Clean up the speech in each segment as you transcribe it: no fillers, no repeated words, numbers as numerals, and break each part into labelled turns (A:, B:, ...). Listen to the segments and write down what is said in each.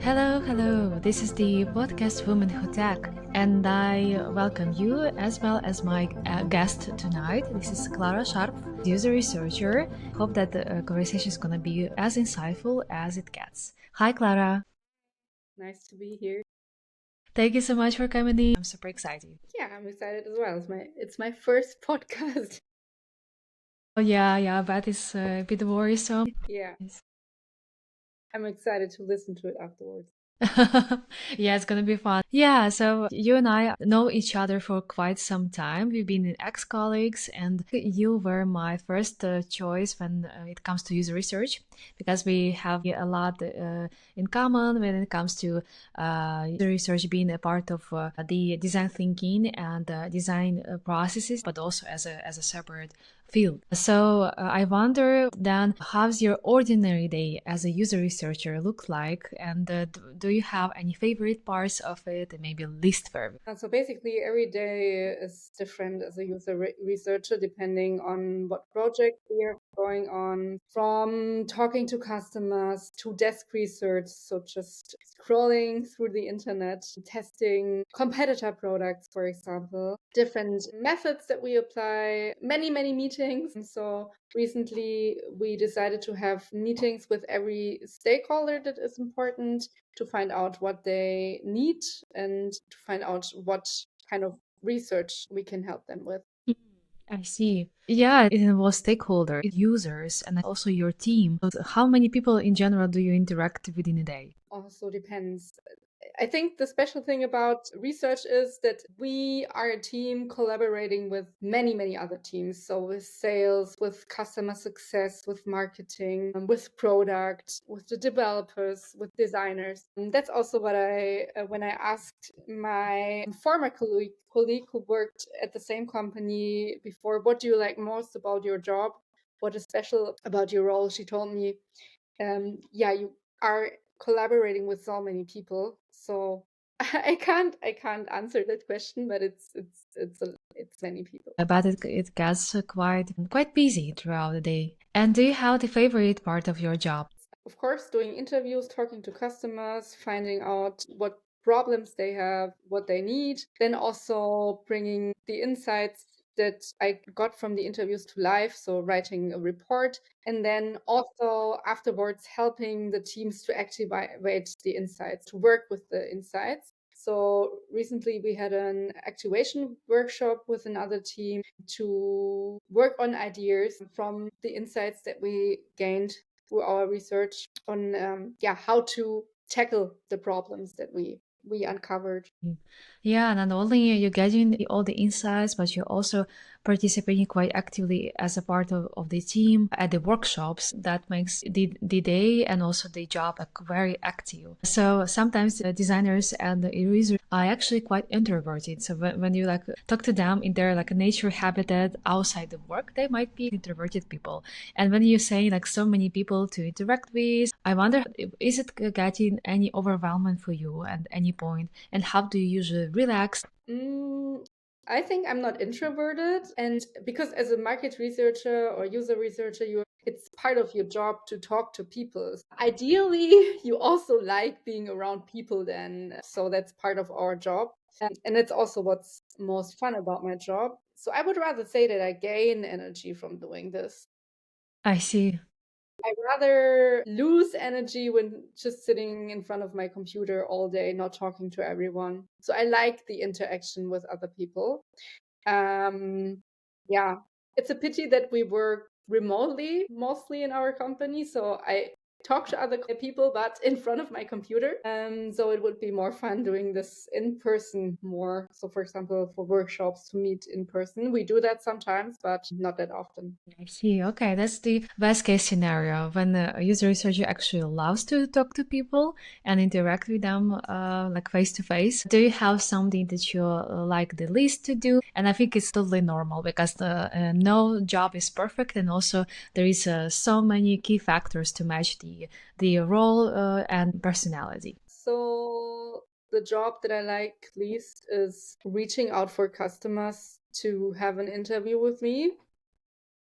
A: Hello, hello. This is the podcast Women Who Tech, and I welcome you as well as my guest tonight. This is Clara Scharpf, user researcher. Hope that the conversation is going to be as insightful as it gets. Hi, Clara.
B: Nice to be here.
A: Thank you so much for coming in. I'm super excited.
B: Yeah, I'm excited as well. It's my first podcast.
A: Oh, yeah, but it's a bit worrisome.
B: Yeah, I'm excited to listen to it afterwards.
A: Yeah, it's gonna be fun. Yeah, so you and I know each other for quite some time. We've been ex-colleagues, and you were my first choice when it comes to user research because we have a lot in common when it comes to user research being a part of the design thinking and design processes, but also as a separate field. So I wonder then, how's your ordinary day as a user researcher look like, and do you have any favorite parts of it, and maybe least favorite?
B: So basically, every day is different as a user researcher depending on what project we are going on. From talking to customers to desk research, so just scrolling through the internet, testing competitor products, for example, different methods that we apply, many meetings. So recently, we decided to have meetings with every stakeholder that is important to find out what they need and to find out what kind of research we can help them with.
A: Mm, I see. Yeah, it involves stakeholders, users, and also your team. So how many people in general do you interact within a day?
B: Also depends. I think the special thing about research is that we are a team collaborating with many other teams. So with sales, with customer success, with marketing, with product, with the developers, with designers. And that's also what when I asked my former colleague who worked at the same company before, what do you like most about your job? What is special about your role? She told me, yeah, you are collaborating with so many people. So I can't answer that question, but it's many people.
A: But it gets quite busy throughout the day. And do you have the favorite part of your job?
B: Of course, doing interviews, talking to customers, finding out what problems they have, what they need, then also bringing the insights that I got from the interviews to life, so writing a report, and then also afterwards helping the teams to activate the insights, to work with the insights. So recently we had an activation workshop with another team to work on ideas from the insights that we gained through our research on how to tackle the problems that we uncovered.
A: Mm. Yeah, not only you getting all the insights, but you're also participating quite actively as a part of the team at the workshops. That makes the day and also the job very active. So sometimes designers and the users are actually quite introverted. So when you like talk to them in their like nature habitat outside the work, they might be introverted people. And when you say like so many people to interact with, I wonder, is it getting any overwhelming for you at any point? And how do you usually relax?
B: Mm, I think I'm not introverted, and because as a market researcher or user researcher, it's part of your job to talk to people. Ideally, you also like being around people then, so that's part of our job. And it's also what's most fun about my job. So I would rather say that I gain energy from doing this.
A: I see.
B: I rather lose energy when just sitting in front of my computer all day, not talking to everyone. So I like the interaction with other people. Um, yeah, it's a pity that we work remotely mostly in our company. So I talk to other people, but in front of my computer. So it would be more fun doing this in person more. So, for example, for workshops to meet in person, we do that sometimes, but not that often.
A: I see. Okay, that's the best case scenario when a user researcher actually allows to talk to people and interact with them like face to face. Do you have something that you like the least to do? And I think it's totally normal because no job is perfect, and also there is so many key factors to match the role and personality.
B: So the job that I like least is reaching out for customers to have an interview with me,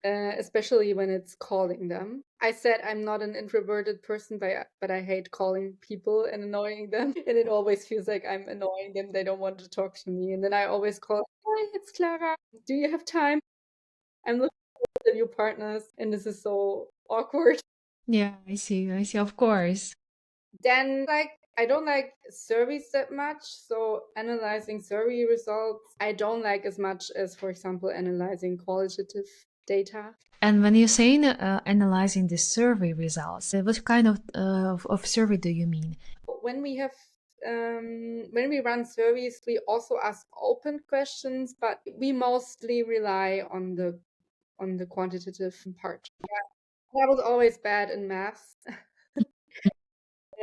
B: especially when it's calling them. I said I'm not an introverted person, but I hate calling people and annoying them. And it always feels like I'm annoying them. They don't want to talk to me. And then I always call, hi, it's Clara. Do you have time? I'm looking for new partners. And this is so awkward.
A: Yeah, I see. I see. Of course.
B: Then, I don't like surveys that much. So, analyzing survey results, I don't like as much as, for example, analyzing qualitative data.
A: And when you're saying analyzing the survey results, what kind of survey do you mean?
B: When we have when we run surveys, we also ask open questions, but we mostly rely on the quantitative part. Yeah, I was always bad in maths.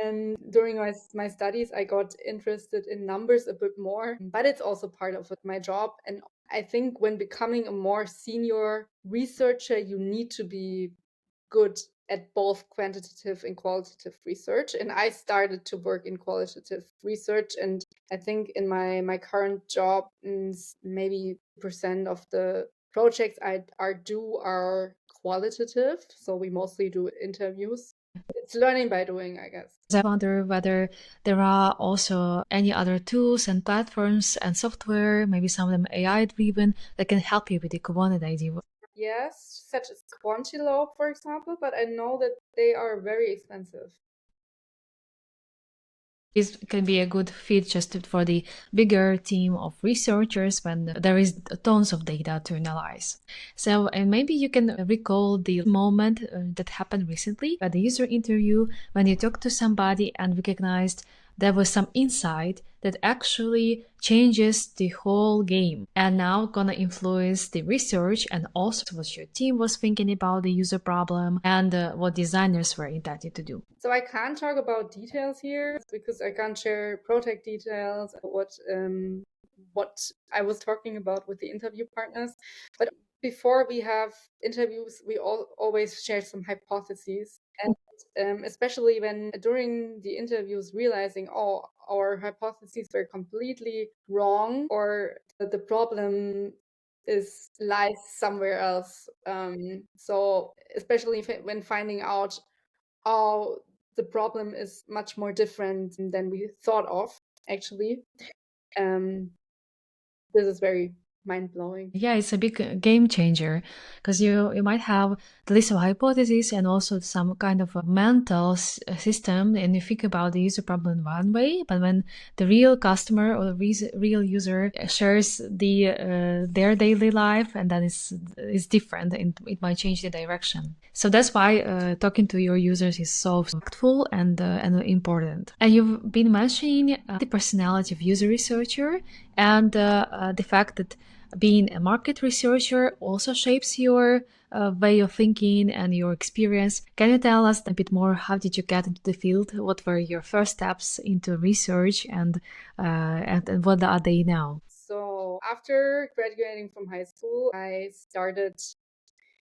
B: And during my studies, I got interested in numbers a bit more, but it's also part of my job. And I think when becoming a more senior researcher, you need to be good at both quantitative and qualitative research. And I started to work in qualitative research. And I think in my current job, maybe percent of the projects I are qualitative. So we mostly do interviews. It's learning by doing, I guess.
A: I wonder whether there are also any other tools and platforms and software, maybe some of them AI driven, that can help you with the quantitative.
B: Yes, such as Quantilope, for example, but I know that they are very expensive.
A: This can be a good fit just for the bigger team of researchers when there is tons of data to analyze. So, and maybe you can recall the moment that happened recently at the user interview when you talked to somebody and recognized there was some insight that actually changes the whole game and now gonna influence the research and also what your team was thinking about the user problem and what designers were intended to do.
B: So I can't talk about details here because I can't share project details, what I was talking about with the interview partners. But before we have interviews, we always share some hypotheses. And especially when during the interviews realizing, oh, our hypotheses were completely wrong or the problem lies somewhere else. So especially when finding out, oh, the problem is much more different than we thought of, actually. This is very mind-blowing.
A: Yeah, it's a big game changer because you might have the list of hypotheses and also some kind of a mental system, and you think about the user problem in one way, but when the real customer or the real user shares their daily life, and that is different, and it might change the direction. So that's why talking to your users is so impactful and important. And you've been mentioning the personality of user researcher and the fact that being a market researcher also shapes your way of thinking and your experience. Can you tell us a bit more? How did you get into the field? What were your first steps into research, and what are they now?
B: So after graduating from high school, I started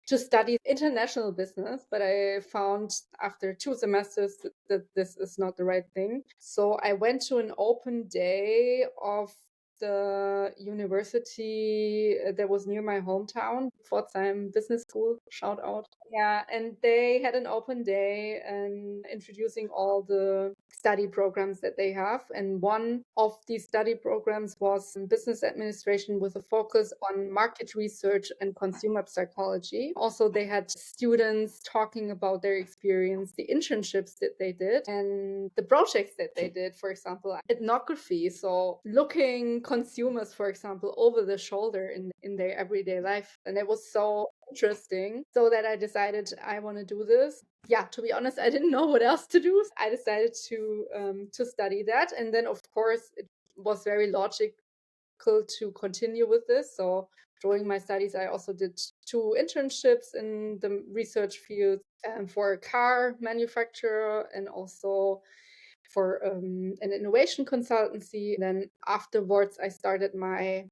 B: to study international business, but I found after 2 semesters that this is not the right thing. So I went to an open day of the university that was near my hometown, Pforzheim Business School, shout out. Yeah, and they had an open day and introducing all the study programs that they have. And one of these study programs was business administration with a focus on market research and consumer psychology. Also, they had students talking about their experience, the internships that they did, and the projects that they did, for example, ethnography. So looking consumers, for example, over the shoulder in their everyday life. And it was so interesting, so that I decided I want to do this. Yeah, to be honest, I didn't know what else to do. I decided to study that, and then of course it was very logical to continue with this. So during my studies, I also did 2 internships in the research field, for a car manufacturer and also for an innovation consultancy. And then afterwards, I started my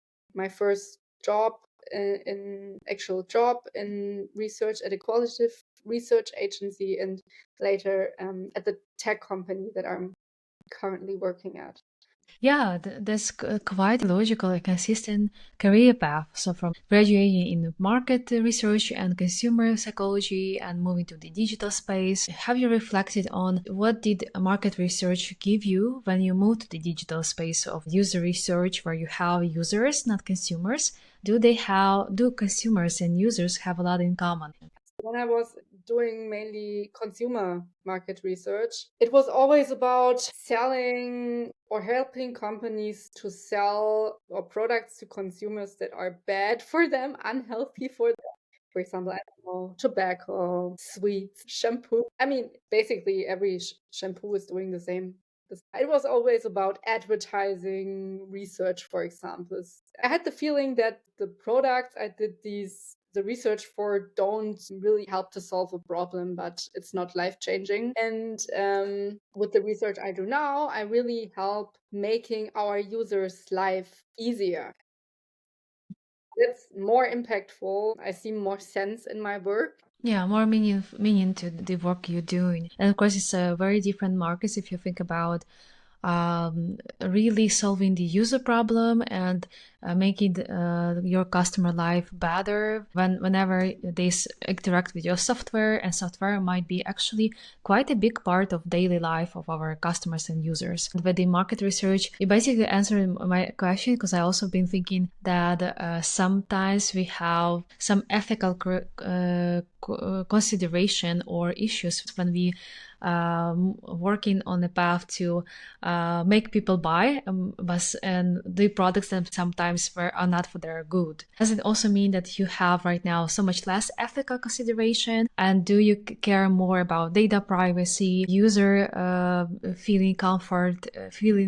B: first job in actual job in research at a qualitative research agency, and later at the tech company that I'm currently working at.
A: Yeah, that's quite logical and consistent career path. So from graduating in market research and consumer psychology and moving to the digital space, have you reflected on what did market research give you when you moved to the digital space of user research where you have users, not consumers? Do consumers and users have a lot in common?
B: When I was doing mainly consumer market research, it was always about selling or helping companies to sell or products to consumers that are bad for them, unhealthy for them. For example, I don't know, tobacco, sweets, shampoo. I mean, basically every shampoo is doing the same. It was always about advertising research, for example. I had the feeling that the products I did the research for don't really help to solve a problem, but it's not life changing. And with the research I do now, I really help making our users' life easier. It's more impactful. I see more sense in my work.
A: Yeah, more meaning to the work you're doing. And of course, it's a very different markets if you think about really solving the user problem and making your customer life better whenever they interact with your software, and software might be actually quite a big part of daily life of our customers and users. With the market research, you basically answered my question, because I also been thinking that sometimes we have some ethical consideration or issues when we working on a path to make people buy and the products that sometimes are not for their good. Does it also mean that you have right now so much less ethical consideration? And do you care more about data privacy, user feeling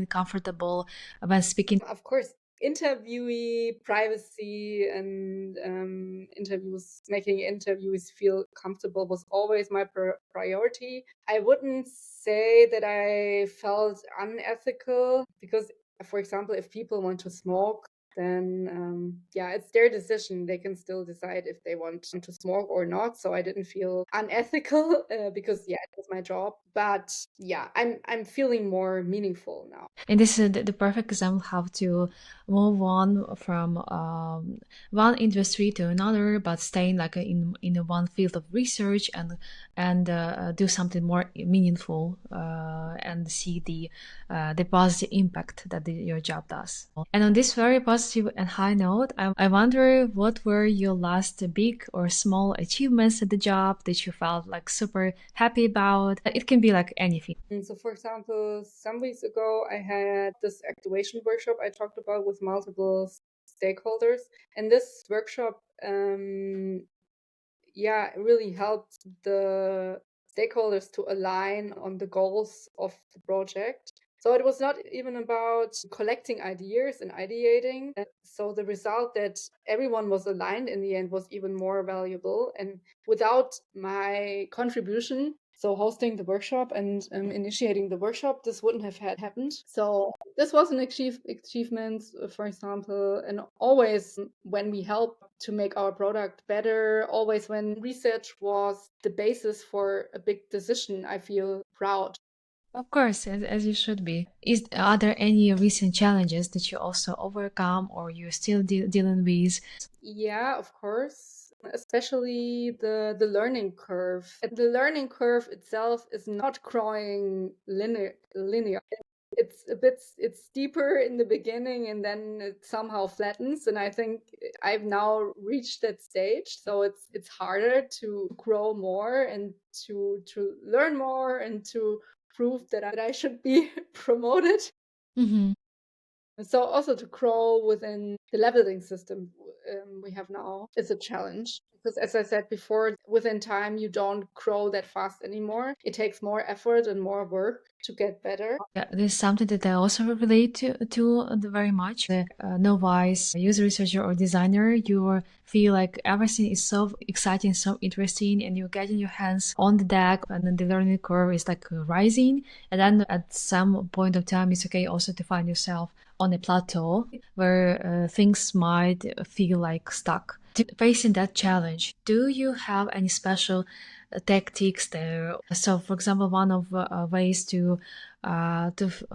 A: comfortable when speaking?
B: Of course, interviewee privacy and making interviews feel comfortable was always my priority. I wouldn't say that I felt unethical because, for example, if people want to smoke, then yeah, it's their decision. They can still decide if they want to smoke or not. So I didn't feel unethical because yeah, it was my job. But yeah, I'm feeling more meaningful now.
A: And this is the perfect example how to move on from one industry to another, but staying like in a one field of research and do something more meaningful and see the positive impact that your job does. And on this very positive and high note, I wonder what were your last big or small achievements at the job that you felt like super happy about. It can be like anything.
B: And so, for example, some weeks ago, I had this activation workshop I talked about with multiple stakeholders. And this workshop, yeah, really helped the stakeholders to align on the goals of the project. So it was not even about collecting ideas and ideating. So the result that everyone was aligned in the end was even more valuable. And without my contribution, so hosting the workshop and initiating the workshop, this wouldn't have happened. So this was an achievement, for example, and always when we help to make our product better, always when research was the basis for a big decision, I feel proud.
A: Of course, as you should be. Are there any recent challenges that you also overcome or you're still dealing with?
B: Yeah, of course. Especially the learning curve. And the learning curve itself is not growing linear. It's steeper in the beginning and then it somehow flattens. And I think I've now reached that stage. So it's harder to grow more and to learn more and to prove that I should be promoted.
A: Mm-hmm.
B: So also to crawl within the leveling system we have now is a challenge because, as I said before, within time you don't grow that fast anymore. It takes more effort and more work to get better.
A: Yeah, this is something that I also relate to very much. Novice user researcher or designer, you feel like everything is so exciting, so interesting, and you're getting your hands on the deck, and then the learning curve is like rising. And then at some point of time, it's okay also to find yourself on a plateau where things might feel like stuck. Facing that challenge, do you have any special tactics there. So, for example, one of ways to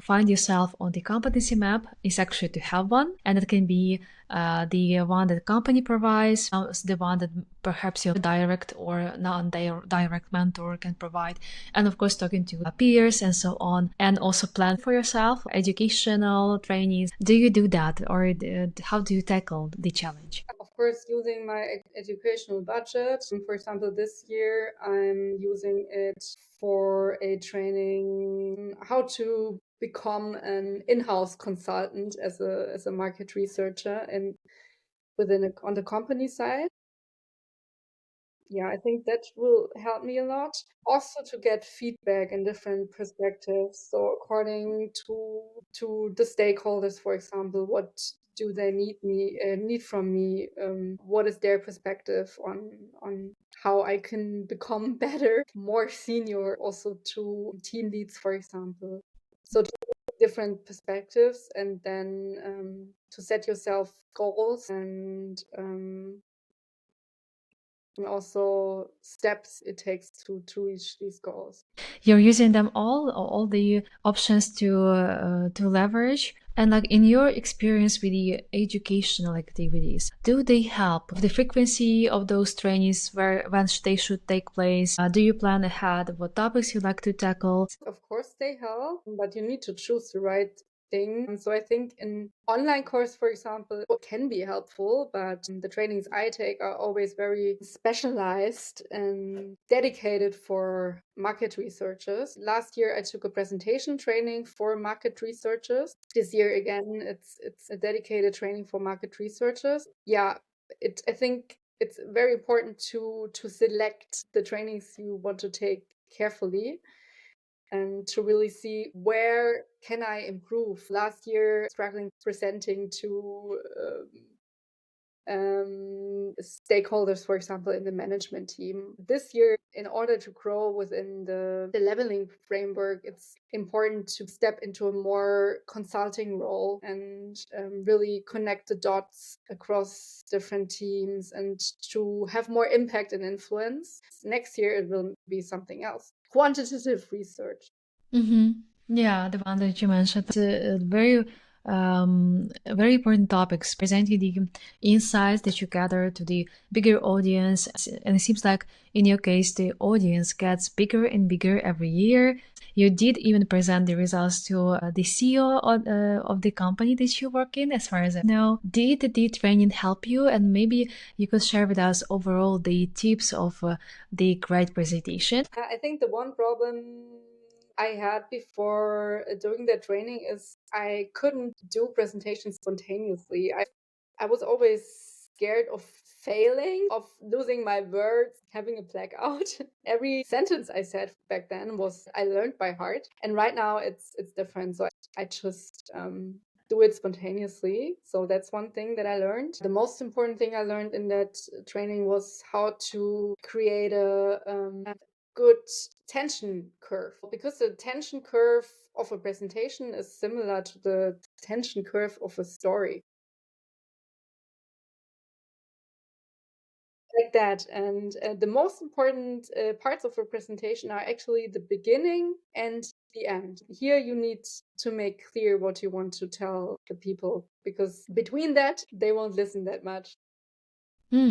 A: find yourself on the competency map is actually to have one, and it can be the one that the company provides, the one that perhaps your direct or non-direct mentor can provide, and of course talking to peers and so on, and also plan for yourself educational trainings. Do you do that, or how do you tackle the challenge?
B: Of course, using my educational budget. For example, this year I'm using it for a training how to become an in-house consultant as a market researcher and on the company side. Yeah, I think that will help me a lot. Also to get feedback and different perspectives. So according to the stakeholders, for example, what do they need from me? What is their perspective on how I can become better, more senior, also to team leads, for example. So different perspectives, and then to set yourself goals and also steps it takes to reach these goals.
A: You're using them all the options to leverage. And like in your experience with the educational activities, do they help the frequency of those trainings, where when they should take place? Do you plan ahead what topics you like to tackle?
B: Of course they help, but you need to choose the right thing. And so I think in online course, for example, it can be helpful, but the trainings I take are always very specialized and dedicated for market researchers. Last year I took a presentation training for market researchers. This year again it's a dedicated training for market researchers. Yeah, I think it's very important to select the trainings you want to take carefully and to really see where can I improve. Last year, struggling presenting to stakeholders, for example, in the management team. This year, in order to grow within the leveling framework, it's important to step into a more consulting role and really connect the dots across different teams and to have more impact and influence. Next year, it will be something else. Quantitative research.
A: Mm-hmm. Yeah, the one that you mentioned. It's a very important topics, presenting the insights that you gather to the bigger audience. And it seems like in your case, the audience gets bigger and bigger every year. You did even present the results to the CEO of the company that you work in, as far as I know. Did the training help you? And maybe you could share with us overall the tips of the great presentation.
B: I think the one problem I had before doing that training is I couldn't do presentations spontaneously. I was always scared of failing, of losing my words, having a blackout. Every sentence I said back then was I learned by heart, and right now it's different. So I just do it spontaneously. So that's one thing that I learned. The most important thing I learned in that training was how to create a good tension curve, because the tension curve of a presentation is similar to the tension curve of a story. Like that. And the most important parts of a presentation are actually the beginning and the end. Here you need to make clear what you want to tell the people, because between that, they won't listen that much.
A: Hmm.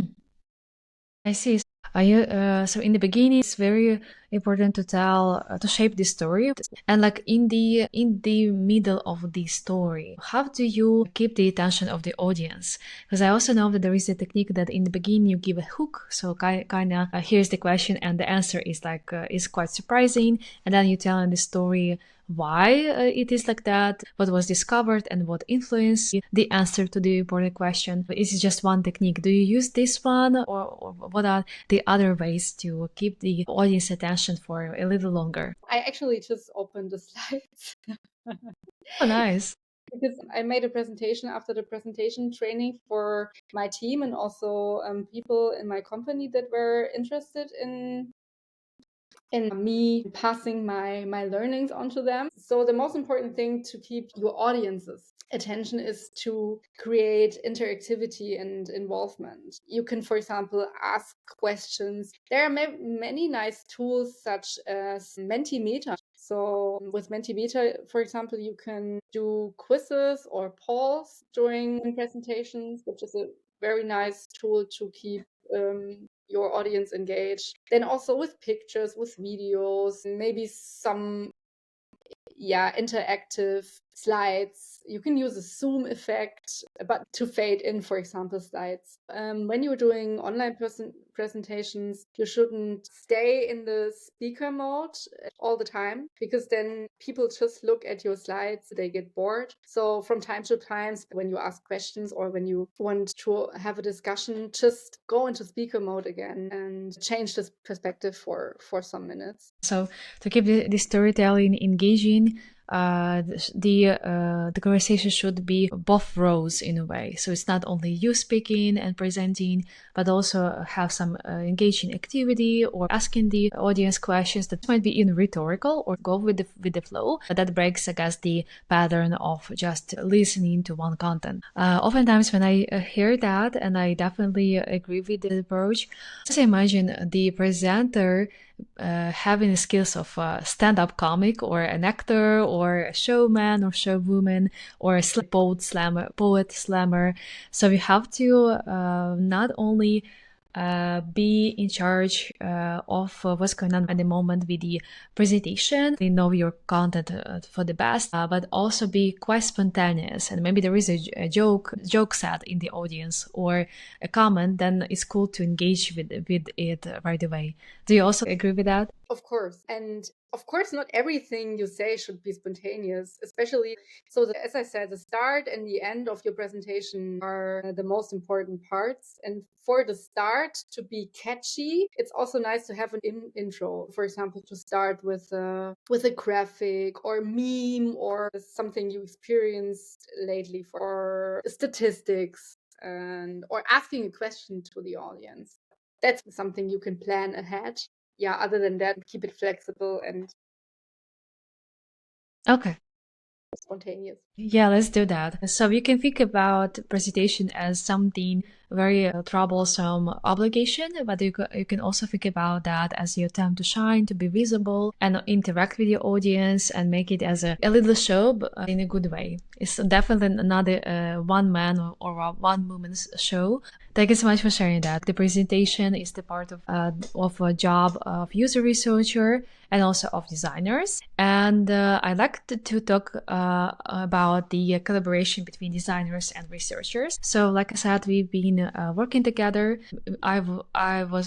A: I see. So in the beginning, it's very important to tell, to shape the story, and like in the middle of the story, how do you keep the attention of the audience? Because I also know that there is a technique that in the beginning you give a hook, so kind of here's the question and the answer is like is quite surprising, and then you tell in the story why it is like that, what was discovered, and what influenced the answer to the important question. Is it just one technique? Do you use this one, or what are the other ways to keep the audience attention for a little longer?
B: I actually just opened the slides.
A: Oh, nice.
B: Because I made a presentation after the presentation training for my team and also people in my company that were interested in and me passing my learnings onto them. So the most important thing to keep your audience's attention is to create interactivity and involvement. You can, for example, ask questions. There are many nice tools such as Mentimeter. So with Mentimeter, for example, you can do quizzes or polls during presentations, which is a very nice tool to keep your audience engaged. Then also with pictures, with videos, maybe some interactive slides. You can use a zoom effect, but to fade in, for example, slides. When you're doing online presentations, you shouldn't stay in the speaker mode all the time, because then people just look at your slides, they get bored. So from time to time, when you ask questions or when you want to have a discussion, just go into speaker mode again and change this perspective for some minutes.
A: So to keep the storytelling engaging, the conversation should be both roles in a way. So it's not only you speaking and presenting, but also have some engaging activity or asking the audience questions that might be even rhetorical or go with the flow. But that breaks, I guess, the pattern of just listening to one content. Oftentimes when I hear that, and I definitely agree with the approach, just imagine the presenter having the skills of a stand-up comic or an actor or a showman or showwoman or a poet slammer. So you have to not only be in charge of what's going on at the moment with the presentation. They know your content for the best, but also be quite spontaneous. And maybe there is a joke said in the audience or a comment, then it's cool to engage with it right away. Do you also agree with that?
B: Of course. And of course, not everything you say should be spontaneous, especially as I said, the start and the end of your presentation are the most important parts. And for the start to be catchy, it's also nice to have an intro. For example, to start with a graphic or meme or something you experienced lately, for statistics, and or asking a question to the audience. That's something you can plan ahead. Yeah, other than that, keep it flexible and
A: Okay.
B: spontaneous.
A: Yeah, let's do that. So you can think about presentation as something very troublesome obligation, but you can also think about that as your time to shine, to be visible and interact with your audience and make it as a little show, but in a good way. It's definitely not a one man or a one woman's show. Thank you so much for sharing that. The presentation is the part of a job of user researcher and also of designers. And I'd like to talk about the collaboration between designers and researchers. So, like I said, we've been working together. I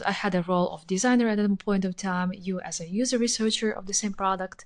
A: had a role of designer at one point of time. You as a user researcher of the same product.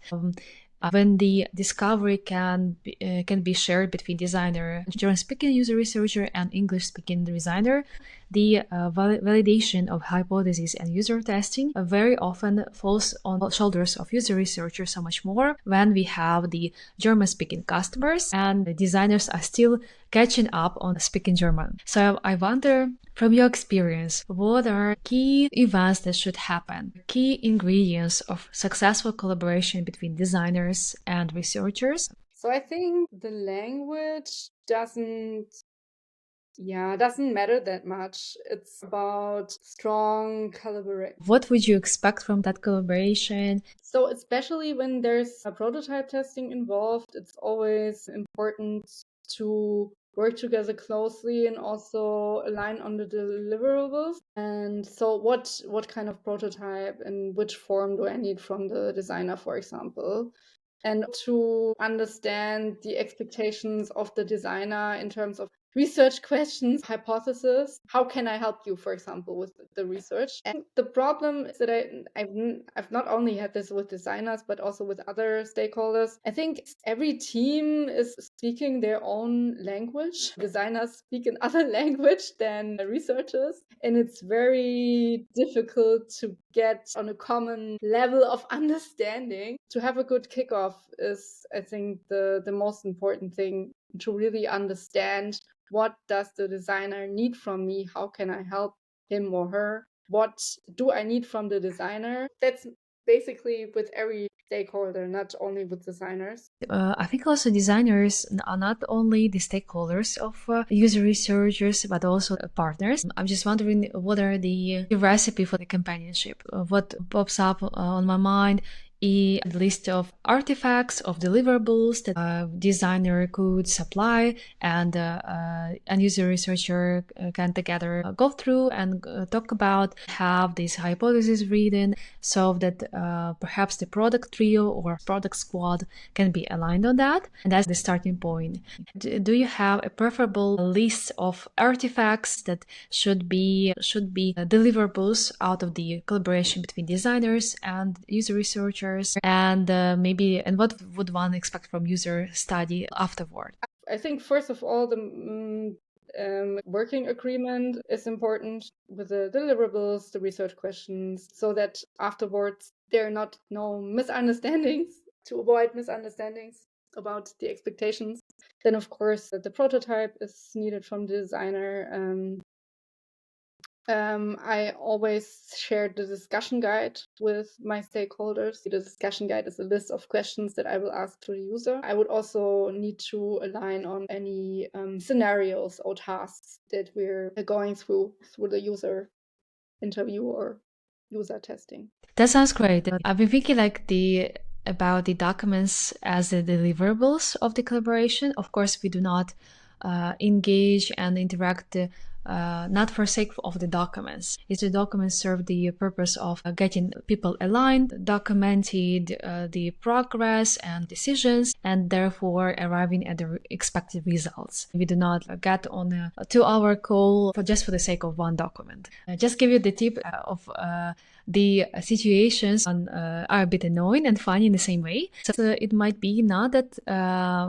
A: When the discovery can be shared between designer, German-speaking user researcher, and English-speaking designer, the validation of hypotheses and user testing very often falls on the shoulders of user researchers so much more when we have the German-speaking customers and the designers are still catching up on speaking German. So I wonder, from your experience, what are key events that should happen, key ingredients of successful collaboration between designers and researchers?
B: So I think the language doesn't matter that much. It's about strong collaboration.
A: What would you expect from that collaboration?
B: So especially when there's a prototype testing involved, it's always important to work together closely and also align on the deliverables. And so what kind of prototype and which form do I need from the designer, for example? And to understand the expectations of the designer in terms of research questions, hypothesis. How can I help you, for example, with the research? And the problem is that I've not only had this with designers, but also with other stakeholders. I think every team is speaking their own language. Designers speak another language than researchers, and it's very difficult to get on a common level of understanding. To have a good kickoff is, I think, the most important thing, to really understand what does the designer need from me? How can I help him or her? What do I need from the designer? That's basically with every stakeholder, not only with designers.
A: I think also designers are not only the stakeholders of user researchers, but also partners. I'm just wondering what are the recipe for the companionship? What pops up on my mind is a list of artifacts, of deliverables that a designer could supply, and a user researcher can together go through and talk about, have this hypothesis written, so that perhaps the product trio or product squad can be aligned on that, and that's the starting point. Do you have a preferable list of artifacts that should be deliverables out of the collaboration between designers and user researchers, and what would one expect from user study afterward?
B: I think first of all, the working agreement is important with the deliverables, the research questions, so that afterwards there are not no misunderstandings, to avoid misunderstandings about the expectations. Then of course the prototype is needed from the designer. I always share the discussion guide with my stakeholders. The discussion guide is a list of questions that I will ask to the user. I would also need to align on any scenarios or tasks that we're going through the user interview or user testing.
A: That sounds great. I've been thinking about the documents as the deliverables of the collaboration. Of course, we do not engage and interact not for sake of the documents. It's the documents serve the purpose of getting people aligned, documented the progress and decisions, and therefore arriving at the expected results. We do not get on a 2-hour call just for the sake of one document. Just give you the tip of the situations are a bit annoying and funny in the same way. So it might be not that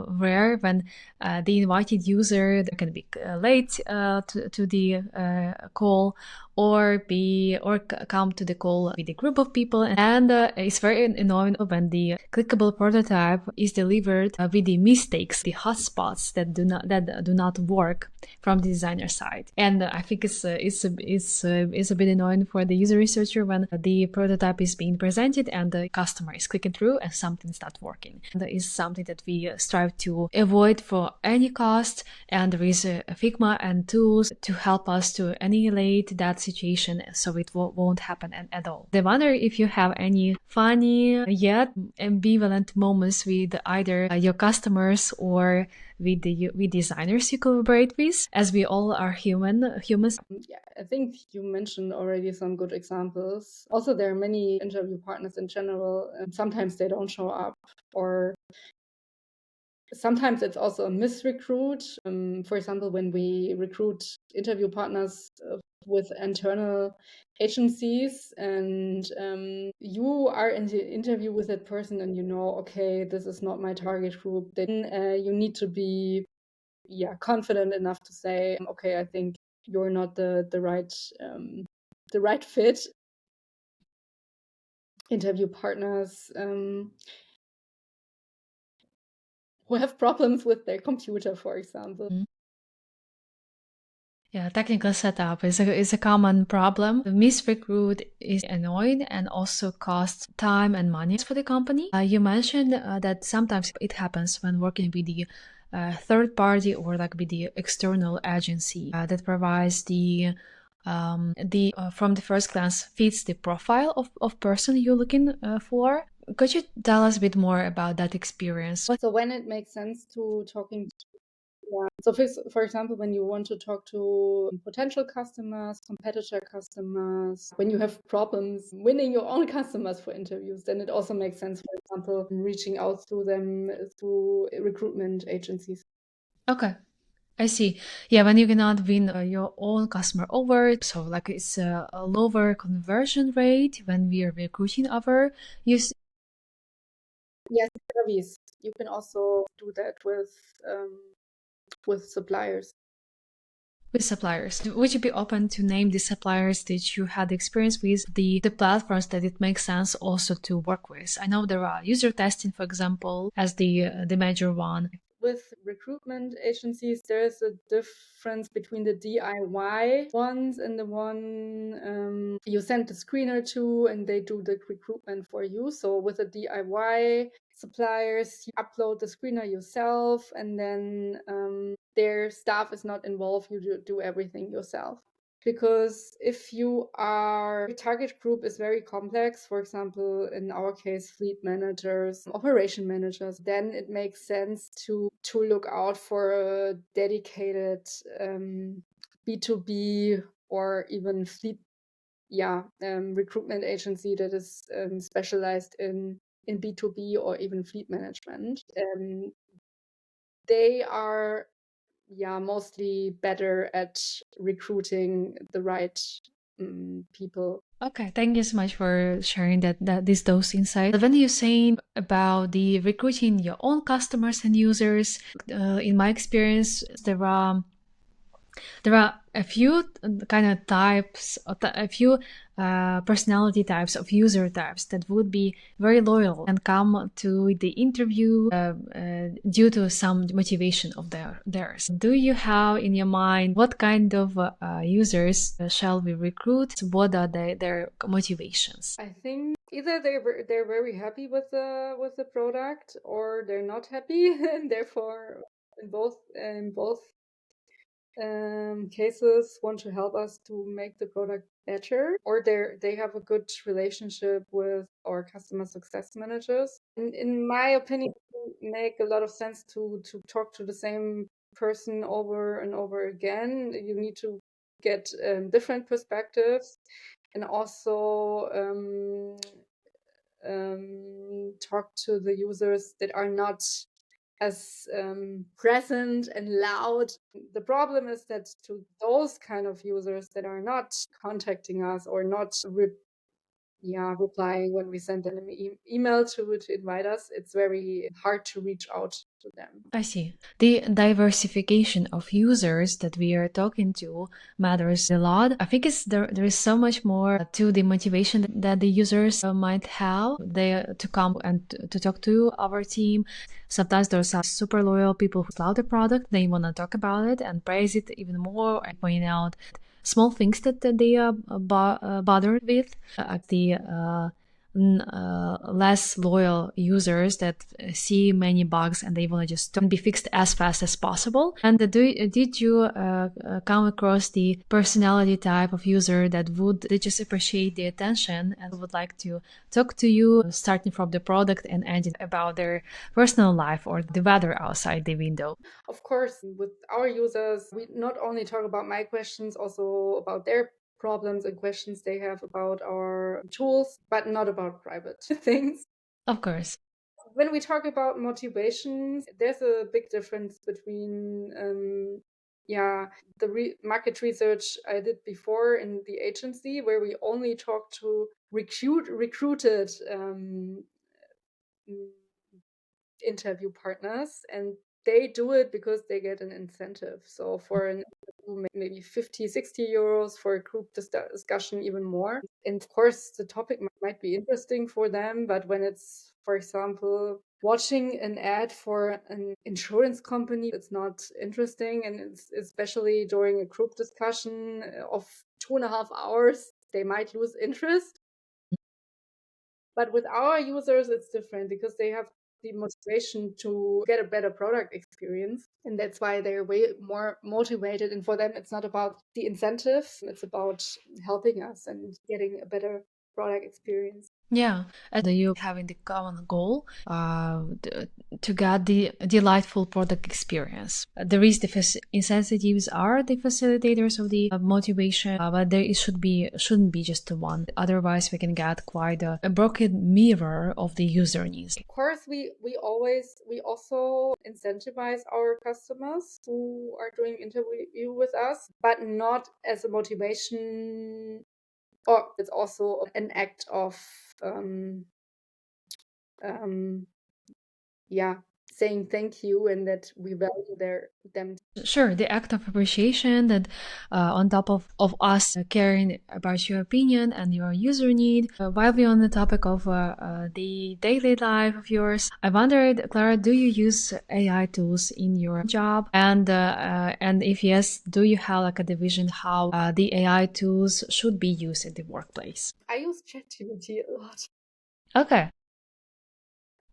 A: rare when the invited user can be late to the call, or come to the call with a group of people, and it's very annoying when the clickable prototype is delivered with the mistakes, the hotspots that do not work from the designer side. And I think it's a bit annoying for the user researcher when the prototype is being presented and the customer is clicking through and something's not working. And that is something that we strive to avoid for any cost, and there is a Figma and tools to help us to annihilate that situation so it won't happen at all. I wonder if you have any funny yet ambivalent moments with either your customers or with designers you collaborate with, as we all are humans.
B: Yeah, I think you mentioned already some good examples. Also, there are many interview partners in general, and sometimes they don't show up, or sometimes it's also a misrecruit. For example, when we recruit interview partners with internal agencies, and you are in the interview with that person and you know, okay, this is not my target group, then you need to be confident enough to say, okay, I think you're not the right fit. Interview partners who have problems with their computer, for example.
A: Mm-hmm. Yeah, technical setup is a common problem. The misrecruit is annoying and also costs time and money for the company. You mentioned that sometimes it happens when working with the third party or like with the external agency that provides the from the first glance fits the profile of person you're looking for. Could you tell us a bit more about that experience?
B: So when it makes sense to talking to So for example, when you want to talk to potential customers, competitor customers, when you have problems winning your own customers for interviews, then it also makes sense, for example, reaching out to them through recruitment agencies.
A: Okay. I see. Yeah, when you cannot win your own customer over, so like it's a lower conversion rate when we are recruiting our use.
B: Yes, service. You can also do that with suppliers.
A: With suppliers, would you be open to name the suppliers that you had experience with, the platforms that it makes sense also to work with? I know there are user testing, for example, as the major one.
B: with recruitment agencies, there's a difference between the DIY ones and the one you send the screener to and they do the recruitment for you. So with the DIY suppliers, you upload the screener yourself, and then their staff is not involved. You do everything yourself. Because if your target group is very complex, for example, in our case, fleet managers, operation managers, then it makes sense to look out for a dedicated B2B or even fleet recruitment agency that is specialized in B2B or even fleet management. They are mostly better at recruiting the right people.
A: Okay, thank you so much for sharing those insights. When you're saying about the recruiting your own customers and users, in my experience, there are a few kind of types, a few personality types of user types that would be very loyal and come to the interview due to some motivation of theirs. Do you have in your mind what kind of users shall we recruit? What are their motivations?
B: I think either they're very happy with the product, or they're not happy, and therefore in both cases want to help us to make the product better, or they have a good relationship with our customer success managers. In my opinion, it make a lot of sense to talk to the same person over and over again. You need to get different perspectives, and also talk to the users that are not as present and loud. The problem is that to those kind of users that are not contacting us or not replying when we send them an email to invite us, it's very hard to reach out to them.
A: I see. The diversification of users that we are talking to matters a lot. I think there is so much more to the motivation that the users might have to come and to talk to our team. Sometimes there's some super loyal people who love the product. They want to talk about it and praise it even more and point out small things that they are bothered with, less loyal users that see many bugs and they want to just be fixed as fast as possible. And did you come across the personality type of user that they just appreciate the attention and would like to talk to you, starting from the product and ending about their personal life or the weather outside the window?
B: Of course, with our users, we not only talk about my questions, also about their problems and questions they have about our tools, but not about private things.
A: Of course.
B: When we talk about motivations, there's a big difference between the market research I did before in the agency, where we only talk to recruited interview partners, and they do it because they get an incentive. So for an interview, maybe 50, 60 euros, for a group discussion, even more. And of course, the topic might be interesting for them, but when it's, for example, watching an ad for an insurance company, it's not interesting. And it's especially during a group discussion of 2.5 hours, they might lose interest. But with our users, it's different because they have the motivation to get a better product experience. And that's why they're way more motivated. And for them, it's not about the incentive, it's about helping us and getting a better product experience.
A: Yeah, and you having the common goal to get the delightful product experience. There is the incentives are the facilitators of the motivation, but shouldn't be just the one. Otherwise, we can get quite a broken mirror of the user needs.
B: Of course, we also incentivize our customers who are doing interview with us, but not as a motivation. Or it's also an act of saying thank you and that we value them.
A: Sure, the act of appreciation that on top of us caring about your opinion and your user need. While we're on the topic of the daily life of yours, I wondered, Clara, do you use AI tools in your job? And if yes, do you have like a division how the AI tools should be used in the workplace?
B: I use ChatGPT a lot.
A: Okay.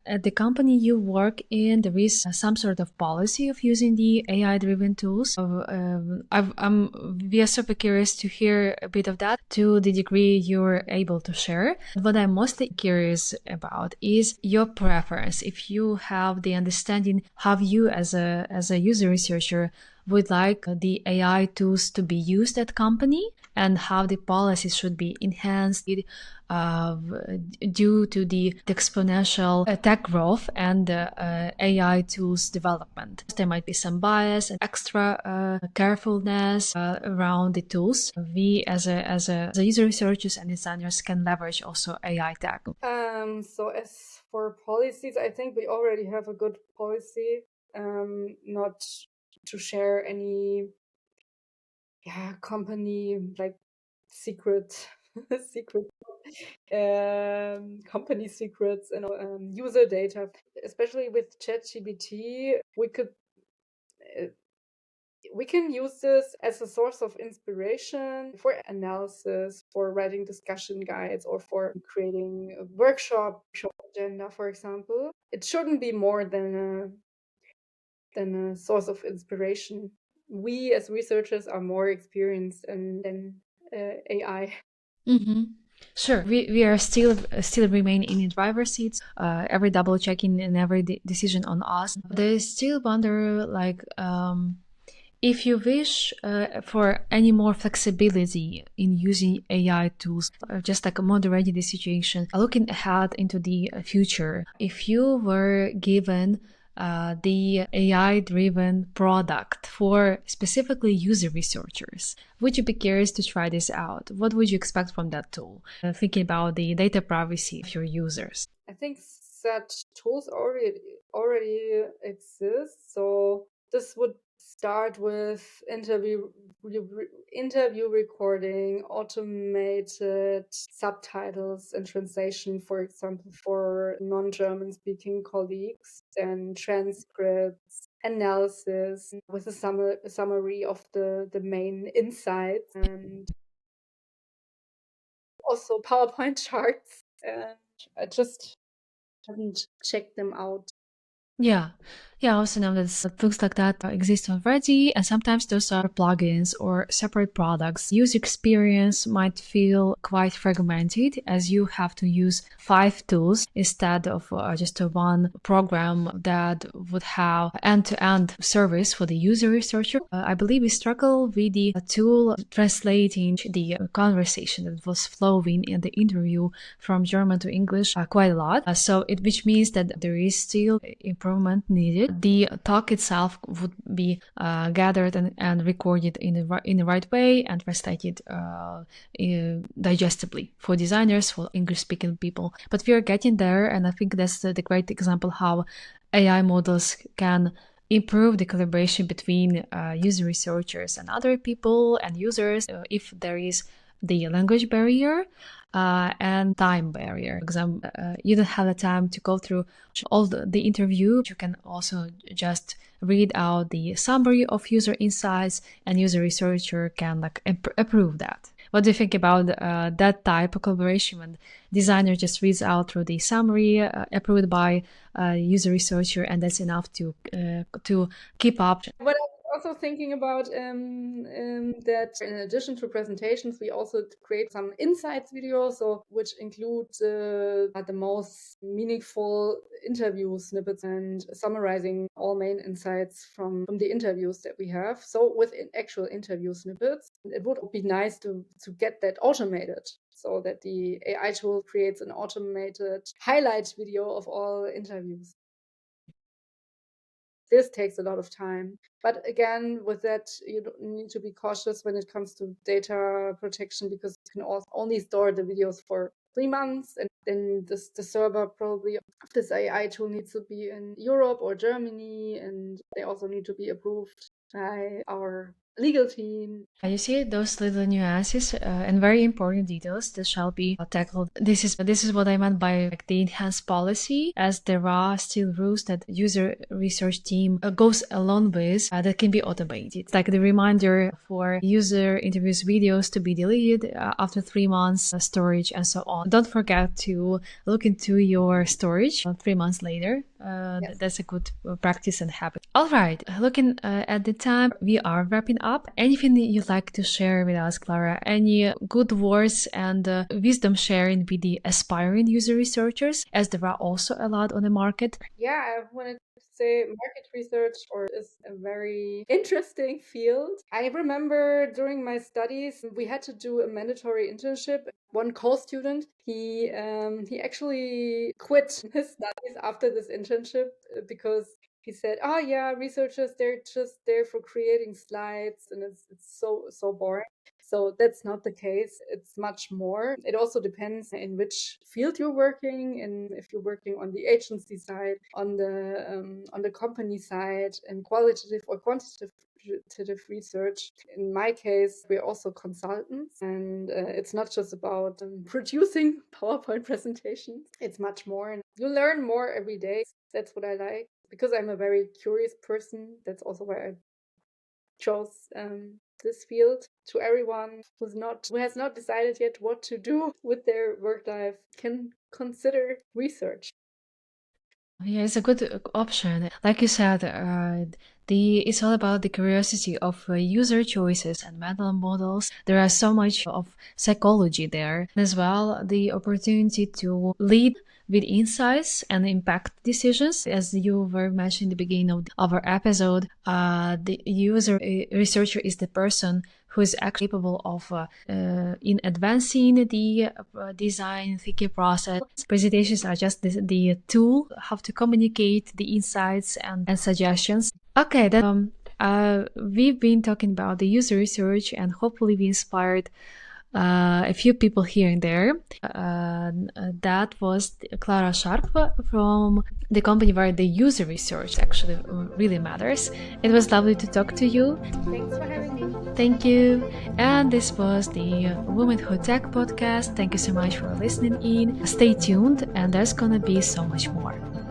A: At the company you work in, there is some sort of policy of using the AI-driven tools. We are super curious to hear a bit of that to the degree you're able to share. What I'm mostly curious about is your preference. If you have the understanding how you as a user researcher would like the AI tools to be used at company and how the policies should be enhanced due to the exponential tech growth and AI tools development. There might be some bias and extra carefulness around the tools. We as a user researchers and designers can leverage also AI tech.
B: So as for policies, I think we already have a good policy, not to share any company like secret company secrets and user data. Especially with ChatGPT, we can use this as a source of inspiration for analysis, for writing discussion guides, or for creating a workshop agenda, for example. It shouldn't be more than a source of inspiration. We as researchers are more experienced than AI.
A: Mm-hmm. Sure, we are still remain in the driver's seats. Every double checking and every decision on us. They still wonder like if you wish for any more flexibility in using AI tools, just like moderating the situation, looking ahead into the future. If you were given the AI-driven product for specifically user researchers, would you be curious to try this out? What would you expect from that tool? Thinking about the data privacy of your users.
B: I think such tools already exist. So this would start with interview recording, automated subtitles and translation, for example, for non-German speaking colleagues, and transcripts, analysis with a summary of the main insights, and also PowerPoint charts. And I just haven't checked them out.
A: Yeah. Yeah, I also know that tools like that exist already, and sometimes those are plugins or separate products. User experience might feel quite fragmented as you have to use 5 tools instead of just one program that would have end-to-end service for the user researcher. I believe we struggle with the tool translating the conversation that was flowing in the interview from German to English quite a lot. Which means that there is still improvement needed. The talk itself would be gathered and recorded in the right way and translated digestibly for designers, for English-speaking people. But we are getting there, and I think that's the great example how AI models can improve the collaboration between user researchers and other people and users if there is the language barrier and time barrier. For example, you don't have the time to go through all the interview. You can also just read out the summary of user insights, and user researcher can like approve that. What do you think about that type of collaboration when designer just reads out through the summary approved by user researcher, and that's enough to keep up?
B: What I'm also thinking about that in addition to presentations, we also create some insights videos, which include the most meaningful interview snippets and summarizing all main insights from the interviews that we have. So with actual interview snippets, it would be nice to get that automated, so that the AI tool creates an automated highlight video of all interviews. This takes a lot of time. But again, with that, you don't need to be cautious when it comes to data protection, because you can only store the videos for 3 months, and then the server probably of this AI tool needs to be in Europe or Germany, and they also need to be approved by our legal team.
A: You see those little nuances and very important details that shall be tackled. This is what I meant by like, the enhanced policy, as there are still rules that user research team goes along with that can be automated, like the reminder for user interviews videos to be deleted after 3 months, storage, and so on. Don't forget to look into your storage 3 months later.
B: Yes.
A: That's a good practice and habit. All right, looking at the time, we are wrapping up. Anything you'd like to share with us, Clara? Any good words and wisdom sharing with the aspiring user researchers, as there are also a lot on the market?
B: Yeah, I wanted to say market research is a very interesting field. I remember during my studies, we had to do a mandatory internship. One co-student, he actually quit his studies after this internship because he said, "Oh yeah, researchers, they're just there for creating slides, and it's so boring." So that's not the case. It's much more. It also depends in which field you're working, and if you're working on the agency side, on the company side, and qualitative or quantitative research. In my case, we're also consultants, and it's not just about producing PowerPoint presentations. It's much more, and you learn more every day. That's what I like, because I'm a very curious person. That's also why I chose this field. To everyone who has not decided yet what to do with their work life, can consider research.
A: Yeah, it's a good option. Like you said, it's all about the curiosity of user choices and mental models. There are so much of psychology there, as well the opportunity to lead with insights and impact decisions. As you were mentioning in the beginning of our episode, the user researcher is the person who is actually capable of in advancing the design thinking process. Presentations are just the tool how to communicate the insights and suggestions. Okay, then we've been talking about the user research, and hopefully we inspired a few people here and there. That was Clara Scharpf from the company where the user research actually really matters. It was lovely to talk to you.
B: Thanks for having me.
A: Thank you. And this was the Womenhood Tech podcast. Thank you so much for listening in. Stay tuned, and there's gonna be so much more.